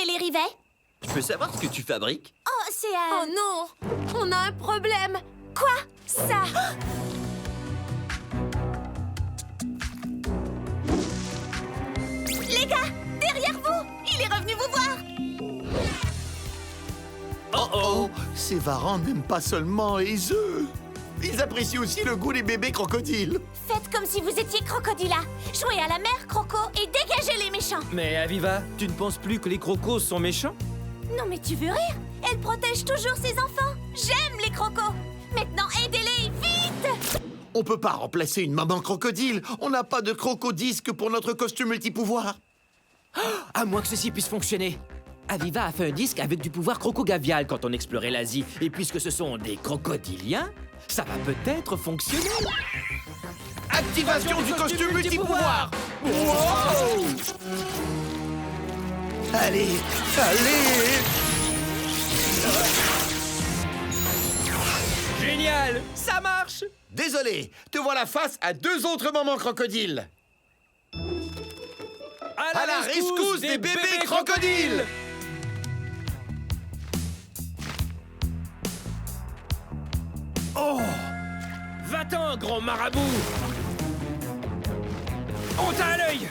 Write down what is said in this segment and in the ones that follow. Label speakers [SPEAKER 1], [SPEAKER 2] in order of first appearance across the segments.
[SPEAKER 1] et les rivets?
[SPEAKER 2] Je peux savoir ce que tu fabriques?
[SPEAKER 1] Oh, c'est
[SPEAKER 3] Oh non! On a un problème!
[SPEAKER 1] Quoi? Ça? Les gars, derrière vous! Il est revenu vous voir!
[SPEAKER 2] Oh.
[SPEAKER 4] Ces varans n'aiment pas seulement les œufs. Ils apprécient aussi le goût des bébés crocodiles.
[SPEAKER 1] Faites comme si vous étiez Crocodila. Jouez à la mer, Croco, et dégagez les méchants.
[SPEAKER 5] Mais Aviva, tu ne penses plus que les crocos sont méchants?
[SPEAKER 1] Non mais tu veux rire? Elle protège toujours ses enfants. J'aime les crocos. Maintenant, aidez-les, vite!
[SPEAKER 4] On peut pas remplacer une maman crocodile. On n'a pas de crocodisque pour notre costume multipouvoir.
[SPEAKER 5] À moins que ceci puisse fonctionner. Aviva a fait un disque avec du pouvoir crocogavial quand on explorait l'Asie. Et puisque ce sont des crocodiliens, ça va peut-être fonctionner.
[SPEAKER 4] Activation du costume multipouvoir. Wow! Allez, allez!
[SPEAKER 5] Génial! Ça marche!
[SPEAKER 4] Désolé, te voilà face à deux autres mamans crocodiles. À la rescousse des bébés crocodiles!
[SPEAKER 5] Oh! Va-t'en, grand marabout! On t'a à l'œil!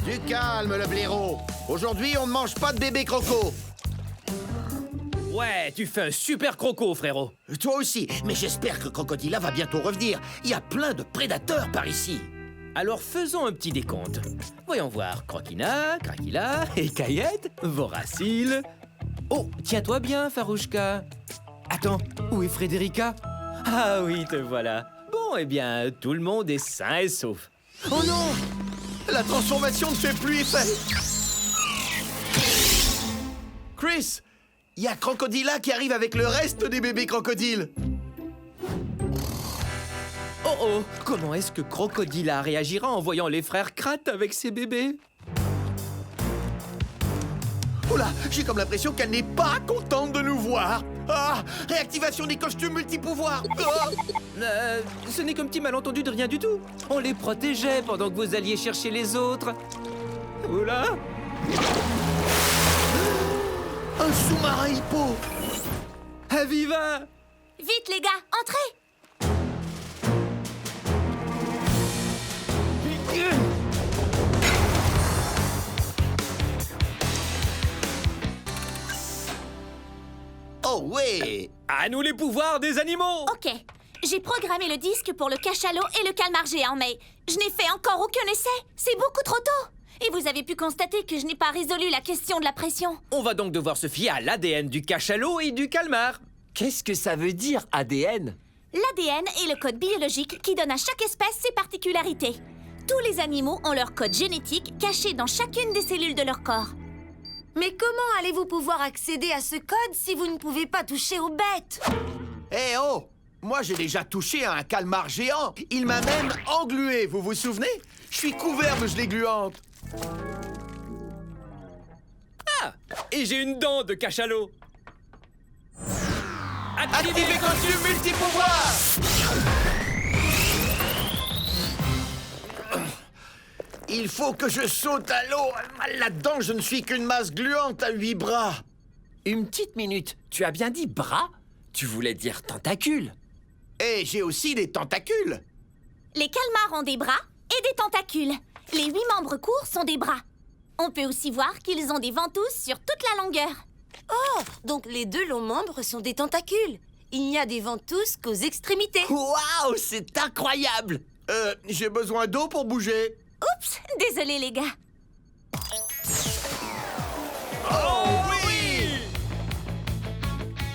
[SPEAKER 4] Du calme, le blaireau. Aujourd'hui, on ne mange pas de bébés croco.
[SPEAKER 5] Ouais, tu fais un super croco, frérot.
[SPEAKER 4] Toi aussi, mais j'espère que Crocodila va bientôt revenir. Il y a plein de prédateurs par ici.
[SPEAKER 5] Alors faisons un petit décompte. Voyons voir. Croquina, Craquila, Écaillette, Voracile. Oh, tiens-toi bien, Farouchka. Attends, où est Frédérica? Ah oui, te voilà. Bon, eh bien, tout le monde est sain et sauf.
[SPEAKER 4] Oh non! La transformation ne fait plus effet. Chris, il y a Crocodila qui arrive avec le reste des bébés crocodiles.
[SPEAKER 5] Oh oh, comment est-ce que Crocodila réagira en voyant les frères Krat avec ses bébés?
[SPEAKER 4] Oh là, j'ai comme l'impression qu'elle n'est pas contente de nous voir. Ah, réactivation des costumes multipouvoirs. Ah.
[SPEAKER 5] Ce n'est qu'un petit malentendu de rien du tout. On les protégeait pendant que vous alliez chercher les autres. Oula!
[SPEAKER 4] Un sous-marin hippo.
[SPEAKER 5] Aviva!
[SPEAKER 1] Vite les gars, entrez!
[SPEAKER 4] Oh ouais.
[SPEAKER 5] À nous les pouvoirs des animaux!
[SPEAKER 1] Ok, j'ai programmé le disque pour le cachalot et le calmar géant, mais je n'ai fait encore aucun essai. C'est beaucoup trop tôt. Et vous avez pu constater que je n'ai pas résolu la question de la pression.
[SPEAKER 5] On va donc devoir se fier à l'ADN du cachalot et du calmar.
[SPEAKER 2] Qu'est-ce que ça veut dire, ADN?
[SPEAKER 1] L'ADN est le code biologique qui donne à chaque espèce ses particularités. Tous les animaux ont leur code génétique caché dans chacune des cellules de leur corps.
[SPEAKER 3] Mais comment allez-vous pouvoir accéder à ce code si vous ne pouvez pas toucher aux bêtes?
[SPEAKER 4] Eh oh! Moi, j'ai déjà touché à un calmar géant. Il m'a même englué, vous vous souvenez? Je suis couvert de gelée gluante.
[SPEAKER 5] Ah! Et j'ai une dent de cachalot.
[SPEAKER 4] Activez costume multipouvoir! Il faut que je saute à l'eau. Là-dedans, je ne suis qu'une masse gluante à 8 bras.
[SPEAKER 2] Une petite minute, tu as bien dit bras? Tu voulais dire tentacule.
[SPEAKER 4] Et j'ai aussi des tentacules.
[SPEAKER 1] Les calmars ont des bras et des tentacules. Les 8 membres courts sont des bras. On peut aussi voir qu'ils ont des ventouses sur toute la longueur.
[SPEAKER 3] Oh, donc les deux longs membres sont des tentacules. Il n'y a des ventouses qu'aux extrémités.
[SPEAKER 2] Waouh, c'est incroyable!
[SPEAKER 4] J'ai besoin d'eau pour bouger.
[SPEAKER 1] Oups, désolé les gars.
[SPEAKER 4] Oh oui!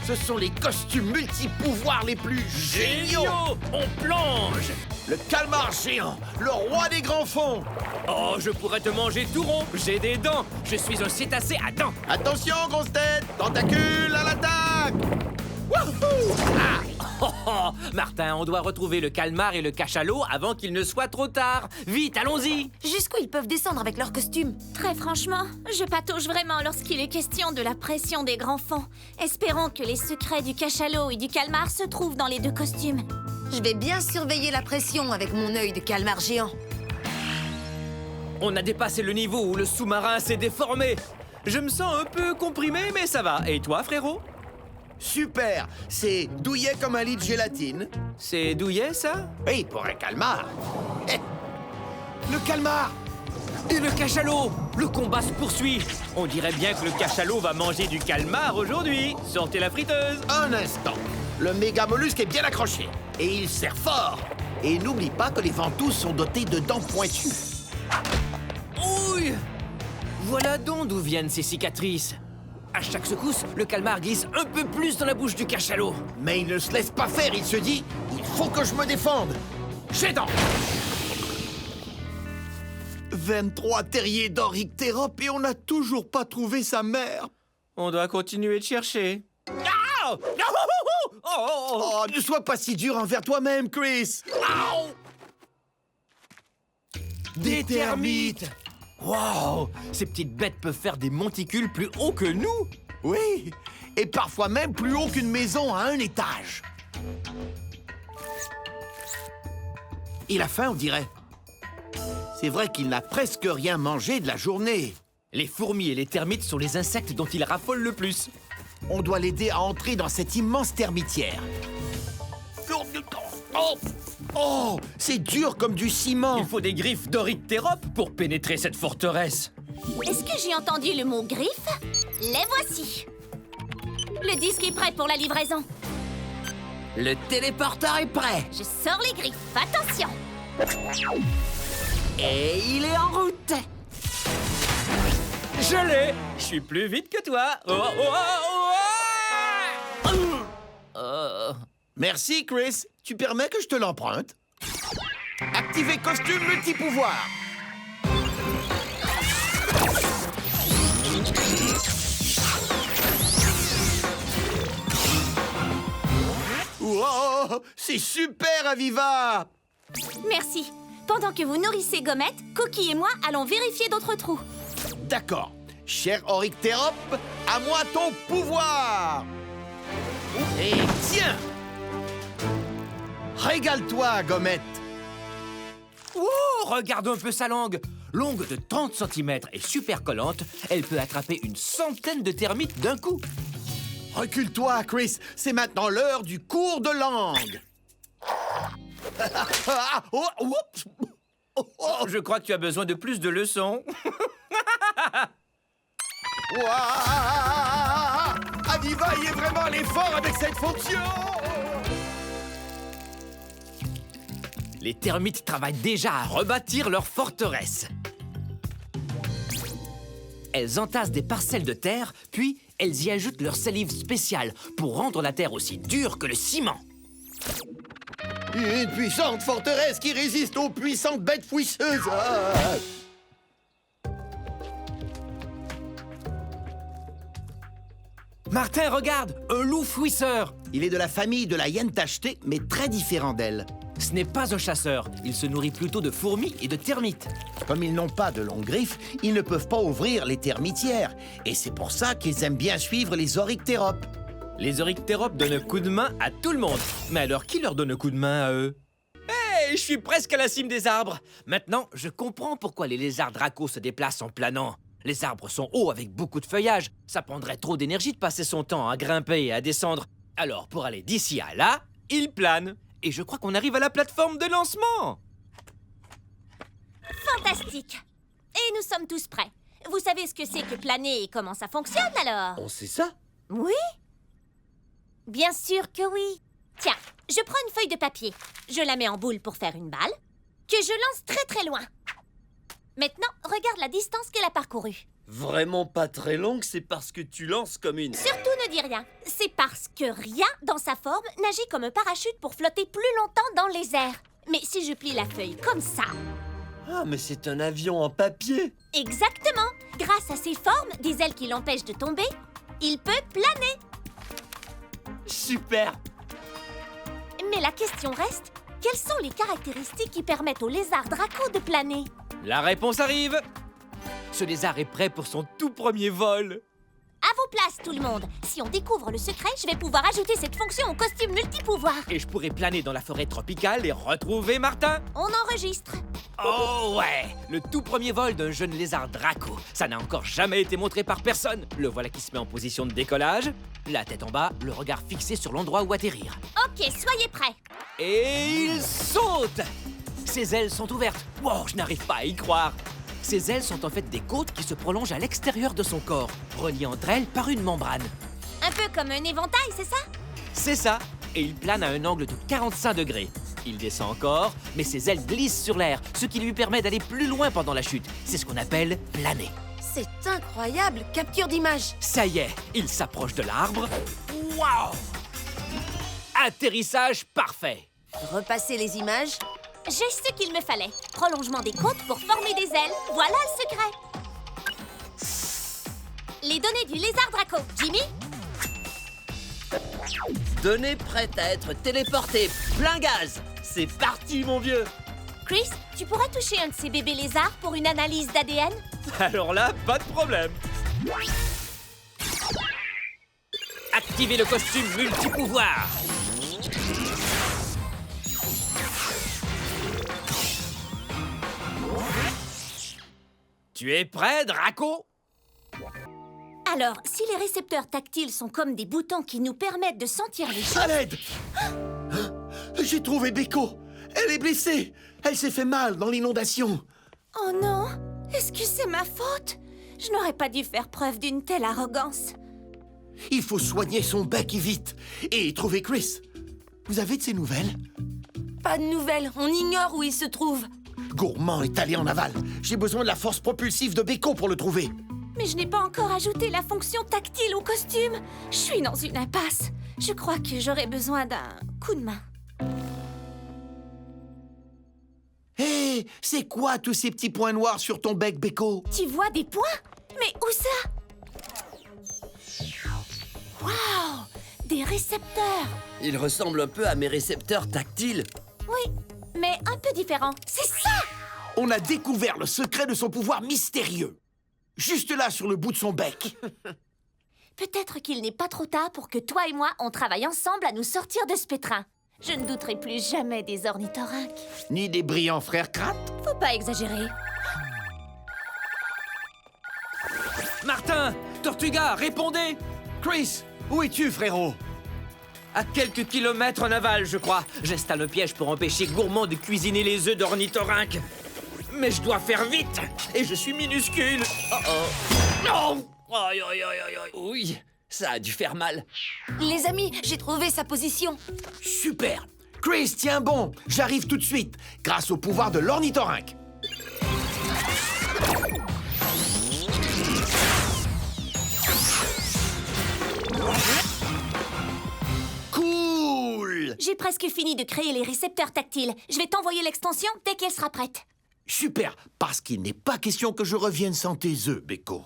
[SPEAKER 4] Ce sont les costumes multipouvoirs les plus géniaux.
[SPEAKER 5] On plonge!
[SPEAKER 4] Le calmar géant, le roi des grands fonds.
[SPEAKER 5] Oh, je pourrais te manger tout rond. J'ai des dents. Je suis un cétacé à dents.
[SPEAKER 4] Attention, grosse tête, tentacules à l'attaque. Wouhou! Ah!
[SPEAKER 5] Oh, oh, Martin, on doit retrouver le calmar et le cachalot avant qu'il ne soit trop tard. Vite, allons-y!
[SPEAKER 3] Jusqu'où ils peuvent descendre avec leurs costumes?
[SPEAKER 1] Très franchement, je patauge vraiment lorsqu'il est question de la pression des grands fonds. Espérons que les secrets du cachalot et du calmar se trouvent dans les deux costumes.
[SPEAKER 3] Je vais bien surveiller la pression avec mon œil de calmar géant.
[SPEAKER 5] On a dépassé le niveau où le sous-marin s'est déformé. Je me sens un peu comprimé, mais ça va. Et toi, frérot?
[SPEAKER 4] Super! C'est douillet comme un lit de gélatine.
[SPEAKER 5] C'est douillet, ça?
[SPEAKER 4] Oui, pour un calmar. Eh, le calmar!
[SPEAKER 5] Et le cachalot! Le combat se poursuit. On dirait bien que le cachalot va manger du calmar aujourd'hui. Sortez la friteuse.
[SPEAKER 4] Un instant. Le méga mollusque est bien accroché. Et il serre fort. Et n'oublie pas que les ventouses sont dotées de dents pointues.
[SPEAKER 5] Ouille! Voilà donc d'où viennent ces cicatrices. À chaque secousse, le calmar glisse un peu plus dans la bouche du cachalot.
[SPEAKER 4] Mais il ne se laisse pas faire, il se dit « Il faut que je me défende !» J'ai dents 23 terriers d'Oryctérope et on n'a toujours pas trouvé sa mère.
[SPEAKER 5] On doit continuer de chercher. Ah! Oh!
[SPEAKER 4] Oh, ne sois pas si dur envers toi-même, Chris. Au!
[SPEAKER 5] Des termites! Wow! Ces petites bêtes peuvent faire des monticules plus hauts que nous!
[SPEAKER 4] Oui, et parfois même plus haut qu'une maison à un étage. Il a faim, on dirait. C'est vrai qu'il n'a presque rien mangé de la journée.
[SPEAKER 5] Les fourmis et les termites sont les insectes dont il raffole le plus.
[SPEAKER 4] On doit l'aider à entrer dans cette immense termitière. Oh, oh, c'est dur comme du ciment.
[SPEAKER 5] Il faut des griffes d'Oryctérope pour pénétrer cette forteresse.
[SPEAKER 1] Est-ce que j'ai entendu le mot griffe? Les voici. Le disque est prêt pour la livraison.
[SPEAKER 2] Le téléporteur est prêt.
[SPEAKER 1] Je sors les griffes, attention.
[SPEAKER 2] Et il est en route.
[SPEAKER 5] Je l'ai! Je suis plus vite que toi!
[SPEAKER 4] Merci, Chris. Tu permets que je te l'emprunte? Activez costume multipouvoir. Wow, c'est super, Aviva!
[SPEAKER 1] Merci. Pendant que vous nourrissez Gommette, Cookie et moi allons vérifier d'autres trous.
[SPEAKER 4] D'accord. Cher Oryctérope, à moi ton pouvoir! Et tiens! Régale-toi, Gommette!
[SPEAKER 5] Oh, regarde un peu sa langue! Longue de 30 cm et super collante, elle peut attraper une centaine de termites d'un coup.
[SPEAKER 4] Recule-toi, Chris. C'est maintenant l'heure du cours de langue. Oh, oups.
[SPEAKER 5] Oh, je crois que tu as besoin de plus de leçons.
[SPEAKER 4] Ouah! Aviva y est vraiment allé fort avec cette fonction.
[SPEAKER 5] Les termites travaillent déjà à rebâtir leur forteresse. Elles entassent des parcelles de terre, puis elles y ajoutent leur salive spéciale pour rendre la terre aussi dure que le ciment.
[SPEAKER 4] Une puissante forteresse qui résiste aux puissantes bêtes fouisseuses. Ah!
[SPEAKER 5] Martin, regarde! Un loup fouisseur!
[SPEAKER 4] Il est de la famille de la hyène tachetée, mais très différent d'elle.
[SPEAKER 5] Ce n'est pas un chasseur. Il se nourrit plutôt de fourmis et de termites.
[SPEAKER 4] Comme ils n'ont pas de longues griffes, ils ne peuvent pas ouvrir les termitières. Et c'est pour ça qu'ils aiment bien suivre les Oryctéropes.
[SPEAKER 5] Les Oryctéropes donnent un coup de main à tout le monde. Mais alors, qui leur donne un coup de main à eux? Hey, je suis presque à la cime des arbres. Maintenant, je comprends pourquoi les lézards dracos se déplacent en planant. Les arbres sont hauts avec beaucoup de feuillage. Ça prendrait trop d'énergie de passer son temps à grimper et à descendre. Alors, pour aller d'ici à là, ils planent. Et je crois qu'on arrive à la plateforme de lancement.
[SPEAKER 1] Fantastique. Et nous sommes tous prêts. Vous savez ce que c'est que planer et comment ça fonctionne, alors?
[SPEAKER 2] On sait ça?
[SPEAKER 1] Oui? Bien sûr que oui. Tiens, je prends une feuille de papier. Je la mets en boule pour faire une balle, que je lance très très loin. Maintenant, regarde la distance qu'elle a parcourue.
[SPEAKER 2] Vraiment pas très longue, c'est parce que tu lances comme une...
[SPEAKER 1] Surtout ne dis rien. C'est parce que rien dans sa forme n'agit comme un parachute pour flotter plus longtemps dans les airs. Mais si je plie la feuille comme ça...
[SPEAKER 2] Ah, mais c'est un avion en papier.
[SPEAKER 1] Exactement. Grâce à ses formes, des ailes qui l'empêchent de tomber, il peut planer.
[SPEAKER 2] Super.
[SPEAKER 1] Mais la question reste, quelles sont les caractéristiques qui permettent au lézard draco de planer?
[SPEAKER 5] La réponse arrive. Ce lézard est prêt pour son tout premier vol.
[SPEAKER 1] À vos places, tout le monde. Si on découvre le secret, je vais pouvoir ajouter cette fonction au costume multipouvoir.
[SPEAKER 5] Et je pourrais planer dans la forêt tropicale et retrouver Martin.
[SPEAKER 1] On enregistre.
[SPEAKER 5] Oh ouais, le tout premier vol d'un jeune lézard Draco. Ça n'a encore jamais été montré par personne. Le voilà qui se met en position de décollage, la tête en bas, le regard fixé sur l'endroit où atterrir.
[SPEAKER 1] Ok, soyez prêts.
[SPEAKER 5] Et il saute! Ses ailes sont ouvertes. Wow, je n'arrive pas à y croire. Ses ailes sont en fait des côtes qui se prolongent à l'extérieur de son corps, reliées entre elles par une membrane.
[SPEAKER 1] Un peu comme un éventail, c'est ça?
[SPEAKER 5] C'est ça. Et il plane à un angle de 45 degrés. Il descend encore, mais ses ailes glissent sur l'air, ce qui lui permet d'aller plus loin pendant la chute. C'est ce qu'on appelle planer.
[SPEAKER 3] C'est incroyable, capture d'image.
[SPEAKER 5] Ça y est, il s'approche de l'arbre. Waouh! Atterrissage parfait.
[SPEAKER 3] Repasser les images.
[SPEAKER 1] J'ai ce qu'il me fallait. Prolongement des côtes pour former des ailes. Voilà le secret. Les données du lézard Draco. Jimmy?
[SPEAKER 2] Données prêtes à être téléportées. Plein gaz. C'est parti, mon vieux.
[SPEAKER 1] Chris, tu pourrais toucher un de ces bébés lézards pour une analyse d'ADN?
[SPEAKER 5] Alors là, pas de problème. Activez le costume multipouvoir. Tu es prêt, Draco?
[SPEAKER 1] Alors, si les récepteurs tactiles sont comme des boutons qui nous permettent de sentir les choses...
[SPEAKER 4] À l'aide! J'ai trouvé Beko. Elle est blessée. Elle s'est fait mal dans l'inondation.
[SPEAKER 1] Oh non! Est-ce que c'est ma faute? Je n'aurais pas dû faire preuve d'une telle arrogance.
[SPEAKER 4] Il faut soigner son bec vite et trouver Chris. Vous avez de ses nouvelles?
[SPEAKER 3] Pas de nouvelles, on ignore où il se trouve.
[SPEAKER 4] Gourmand est allé en aval. J'ai besoin de la force propulsive de Beko pour le trouver.
[SPEAKER 1] Mais je n'ai pas encore ajouté la fonction tactile au costume. Je suis dans une impasse. Je crois que j'aurais besoin d'un coup de main.
[SPEAKER 4] Hé, c'est quoi tous ces petits points noirs sur ton bec, Beko?
[SPEAKER 1] Tu vois des points? Mais où ça? Waouh! Des récepteurs!
[SPEAKER 2] Il ressemble un peu à mes récepteurs tactiles.
[SPEAKER 1] Oui, mais un peu différent. C'est ça!
[SPEAKER 4] On a découvert le secret de son pouvoir mystérieux. Juste là, sur le bout de son bec.
[SPEAKER 1] Peut-être qu'il n'est pas trop tard pour que toi et moi, on travaille ensemble à nous sortir de ce pétrin. Je ne douterai plus jamais des ornithorynques.
[SPEAKER 4] Ni des brillants frères Krat.
[SPEAKER 1] Faut pas exagérer.
[SPEAKER 5] Martin! Tortuga, répondez!
[SPEAKER 4] Chris, où es-tu, frérot?
[SPEAKER 5] À quelques kilomètres en aval, je crois. J'installe un piège pour empêcher Gourmand de cuisiner les œufs d'ornithorynque. Mais je dois faire vite! Et je suis minuscule! Non! Aïe, aïe, aïe, aïe, aïe.
[SPEAKER 2] Oui, ça a dû faire mal.
[SPEAKER 3] Les amis, j'ai trouvé sa position.
[SPEAKER 4] Super. Chris, tiens bon. J'arrive tout de suite, grâce au pouvoir de l'ornithorynque. Cool.
[SPEAKER 1] J'ai presque fini de créer les récepteurs tactiles. Je vais t'envoyer l'extension dès qu'elle sera prête.
[SPEAKER 4] Super, parce qu'il n'est pas question que je revienne sans tes œufs, Beko.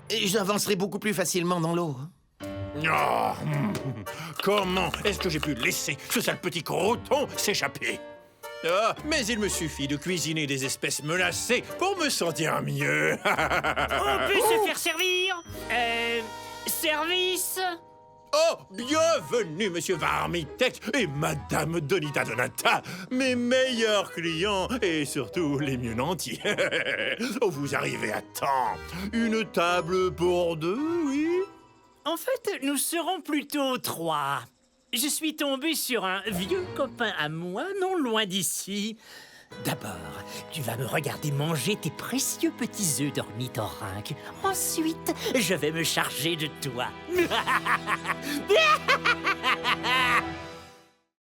[SPEAKER 4] Et j'avancerai beaucoup plus facilement dans l'eau.
[SPEAKER 6] Oh, comment est-ce que j'ai pu laisser ce sale petit croton s'échapper? Ah, mais il me suffit de cuisiner des espèces menacées pour me sentir mieux.
[SPEAKER 7] On peut se faire servir? Service?
[SPEAKER 6] Oh, bienvenue, monsieur Varmitek et madame Donita Donata, mes meilleurs clients et surtout les mieux nantis. Oh, vous arrivez à temps. Une table pour deux, oui?
[SPEAKER 7] En fait, nous serons plutôt 3. Je suis tombé sur un vieux copain à moi, non loin d'ici. D'abord, tu vas me regarder manger tes précieux petits œufs d'ornithorynque. Ensuite, je vais me charger de toi.